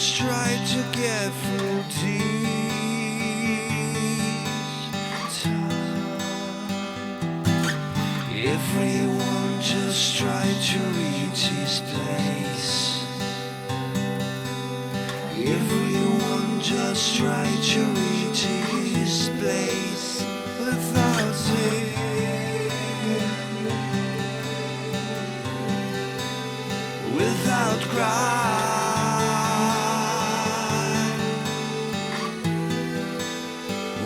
just try to get through this time. Everyone just try to reach his place. Everyone just try to reach his place without it, without cry,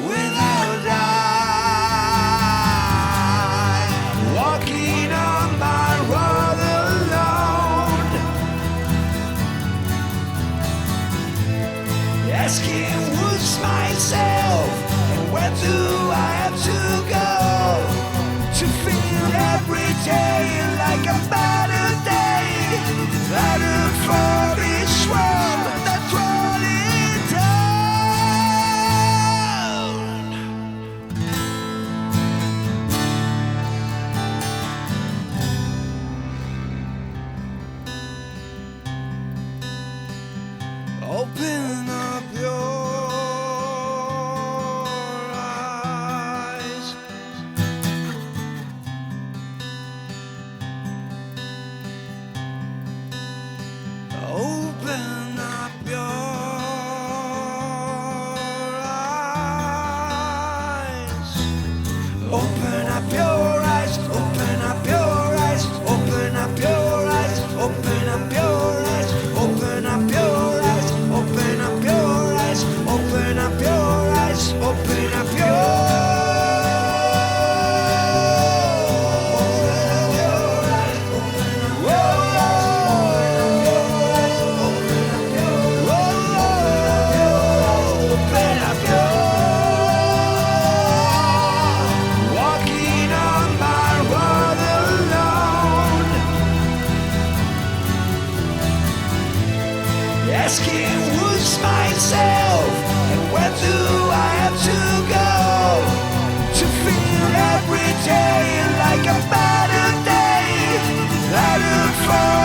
without die, walking on my road alone, asking who's myself and where do I have to go to feel every day like a better day, better for this world that's rolling down. Open up your eyes. Open up your eyes. Open up your eyes. Open up your eyes. Open up your eyes. Open up your eyes. Open up your eyes. Open up your eyes. Open up your eyes. Open up your walking on my road alone, asking who's myself and where do I have to go to feel every day like a better day, better for